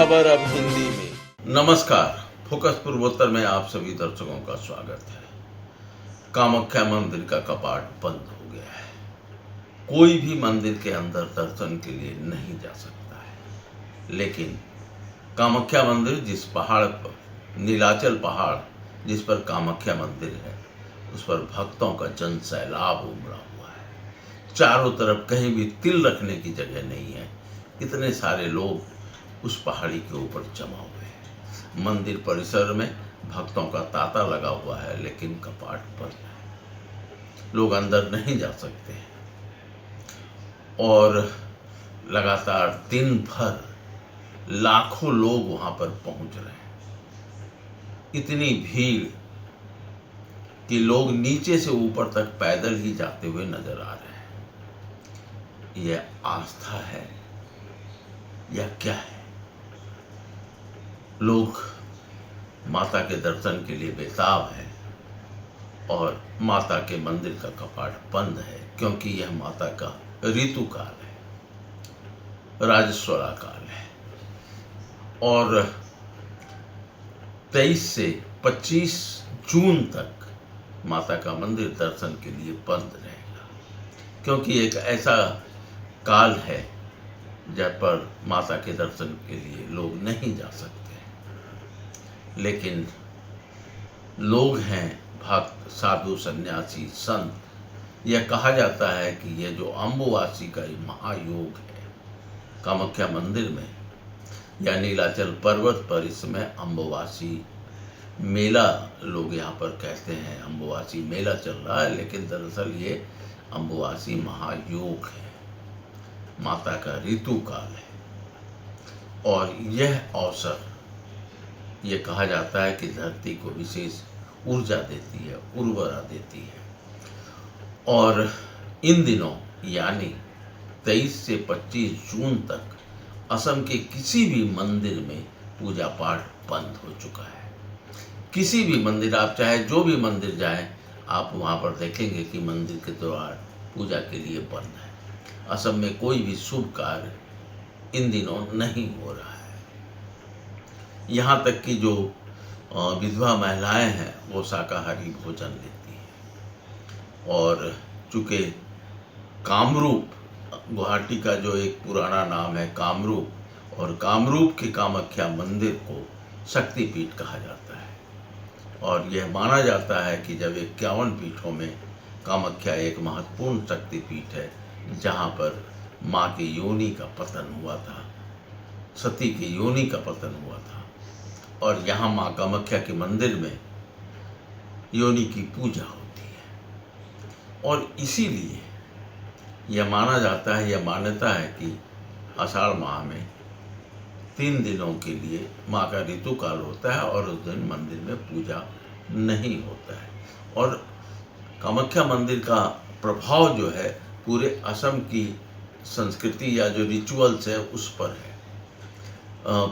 खबर अब हिंदी में। नमस्कार, फोकस पूर्वोत्तर में आप सभी दर्शकों का स्वागत है। कामाख्या मंदिर का कपाट बंद हो गया है। कोई भी मंदिर के अंदर दर्शन के लिए नहीं जा सकता है, लेकिन कामाख्या मंदिर जिस पहाड़ पर, नीलाचल पहाड़ जिस पर कामाख्या मंदिर है, उस पर भक्तों का जन सैलाब उमड़ा हुआ है। चारों तरफ कहीं भी तिल रखने की जगह नहीं है। इतने सारे लोग उस पहाड़ी के ऊपर जमा हुए हैं। मंदिर परिसर में भक्तों का तांता लगा हुआ है, लेकिन कपाट बंद है। लोग अंदर नहीं जा सकते हैं और लगातार दिन भर लाखों लोग वहां पर पहुंच रहे हैं। इतनी भीड़ कि लोग नीचे से ऊपर तक पैदल ही जाते हुए नजर आ रहे हैं। यह आस्था है या क्या है? लोग माता के दर्शन के लिए बेताब हैं और माता के मंदिर का कपाट बंद है, क्योंकि यह माता का ऋतु काल है, राजस्वला काल है और 23 से 25 जून तक माता का मंदिर दर्शन के लिए बंद रहेगा, क्योंकि एक ऐसा काल है जब पर माता के दर्शन के लिए लोग नहीं जा सकते। लेकिन लोग हैं भक्त, साधु, सन्यासी, संत। यह कहा जाता है कि यह जो अम्बुवासी का महायोग है कामाख्या मंदिर में या नीलाचल पर्वत पर, इसमें अम्बुवासी मेला लोग यहाँ पर कहते हैं। अम्बुवासी मेला चल रहा है, लेकिन दरअसल ये अम्बुवासी महायोग है, माता का ऋतु काल है। और यह अवसर, ये कहा जाता है कि धरती को विशेष ऊर्जा देती है, उर्वरा देती है। और इन दिनों यानी 23 से 25 जून तक असम के किसी भी मंदिर में पूजा पाठ बंद हो चुका है। किसी भी मंदिर, आप चाहे जो भी मंदिर जाएं, आप वहाँ पर देखेंगे कि मंदिर के द्वार पूजा के लिए बंद है। असम में कोई भी शुभ कार्य इन दिनों नहीं हो रहा है। यहाँ तक कि जो विधवा महिलाएं हैं वो शाकाहारी भोजन लेती हैं। और चूँकि कामरूप, गुवाहाटी का जो एक पुराना नाम है कामरूप, और कामरूप के कामाख्या मंदिर को शक्तिपीठ कहा जाता है। और यह माना जाता है कि जब 51 पीठों में कामाख्या एक महत्वपूर्ण शक्तिपीठ है, जहाँ पर माँ की योनि का पतन हुआ था, सती की योनि का पतन हुआ था। और यहाँ माँ कामाख्या के मंदिर में योनि की पूजा होती है। और इसीलिए यह माना जाता है, यह मान्यता है कि आषाढ़ माह में 3 दिनों के लिए माँ का ऋतु काल होता है और उस दिन मंदिर में पूजा नहीं होता है। और कामाख्या मंदिर का प्रभाव जो है पूरे असम की संस्कृति या जो रिचुअल्स है उस पर है।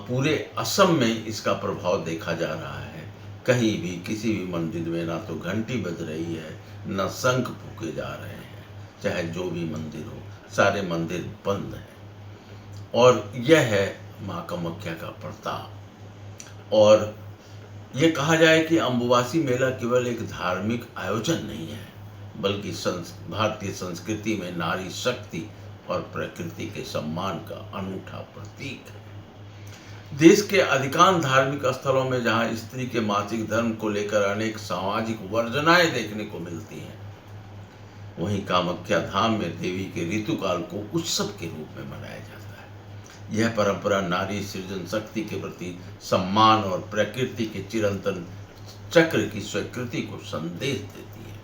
पूरे असम में इसका प्रभाव देखा जा रहा है। कहीं भी किसी भी मंदिर में ना तो घंटी बज रही है, ना शंख फूके जा रहे हैं। चाहे जो भी मंदिर हो, सारे मंदिर बंद हैं। और यह है माँ कामाख्या का प्रताप। और ये कहा जाए कि अम्बुवासी मेला केवल एक धार्मिक आयोजन नहीं है, बल्कि भारतीय संस्कृति में नारी शक्ति और प्रकृति के सम्मान का अनूठा प्रतीक है। देश के अधिकांश धार्मिक स्थलों में जहां स्त्री के मासिक धर्म को लेकर अनेक सामाजिक वर्जनाएं देखने को मिलती हैं, वहीं कामाख्या धाम में देवी के ऋतुकाल को उत्सव के रूप में मनाया जाता है। यह परंपरा नारी सृजन शक्ति के प्रति सम्मान और प्रकृति के चिरंतन चक्र की स्वीकृति को संदेश देती है।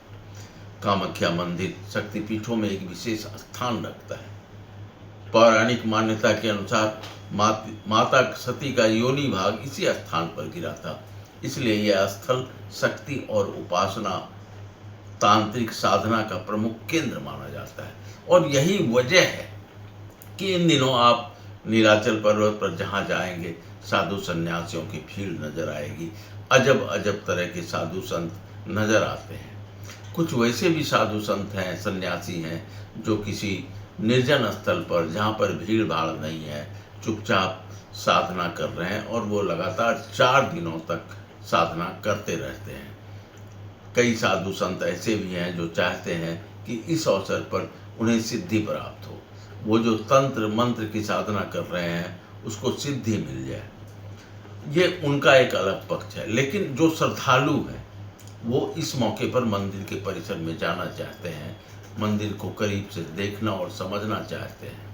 कामाख्या मंदिर शक्तिपीठों में एक विशेष स्थान रखता है। पौराणिक मान्यता के अनुसार माता सती का योनि भाग इसी स्थान पर गिरा था, इसलिए यह स्थल शक्ति और उपासना, तांत्रिक साधना का प्रमुख केंद्र माना जाता है। और यही वजह है कि इन दिनों आप नीलाचल पर्वत पर जहाँ जाएंगे, साधु सन्यासियों की भीड़ नजर आएगी। अजब अजब तरह के साधु संत नजर आते हैं। कुछ वैसे भी साधु संत हैं, सन्यासी हैं, जो किसी निर्जन स्थल पर, जहाँ पर भीड़ भाड़ नहीं है, चुपचाप साधना कर रहे हैं और वो लगातार 4 दिनों तक साधना करते रहते हैं। कई साधु संत ऐसे भी हैं जो चाहते हैं कि इस अवसर पर उन्हें सिद्धि प्राप्त हो। वो जो तंत्र मंत्र की साधना कर रहे हैं उसको सिद्धि मिल जाए, ये उनका एक अलग पक्ष है। लेकिन जो श्रद्धालु हैं वो इस मौके पर मंदिर के परिसर में जाना चाहते हैं, मंदिर को करीब से देखना और समझना चाहते हैं।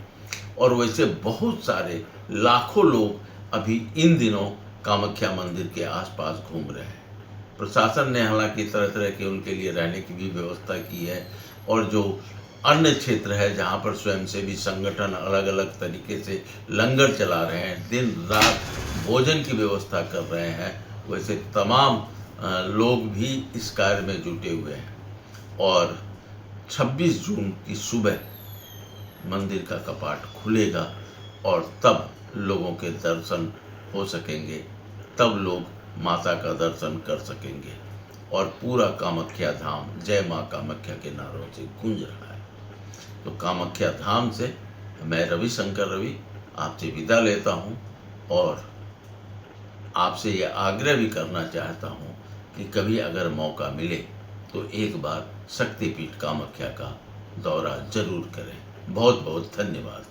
और वैसे बहुत सारे लाखों लोग अभी इन दिनों कामाख्या मंदिर के आसपास घूम रहे हैं। प्रशासन ने हालांकि तरह तरह के उनके लिए रहने की भी व्यवस्था की है, और जो अन्य क्षेत्र है जहाँ पर स्वयंसेवी संगठन अलग अलग तरीके से लंगर चला रहे हैं, दिन रात भोजन की व्यवस्था कर रहे हैं, वैसे तमाम लोग भी इस कार्य में जुटे हुए हैं। और 26 जून की सुबह मंदिर का कपाट खुलेगा और तब लोगों के दर्शन हो सकेंगे, तब लोग माता का दर्शन कर सकेंगे। और पूरा कामाख्या धाम जय माँ कामाख्या के नारों से गूंज रहा है। तो कामाख्या धाम से मैं रविशंकर रवि आपसे विदा लेता हूँ और आपसे यह आग्रह भी करना चाहता हूँ कि कभी अगर मौका मिले तो एक बार शक्तिपीठ कामाख्या का दौरा जरूर करें। बहुत बहुत धन्यवाद।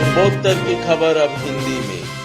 पूर्वोत्तर की खबर अब हिंदी में।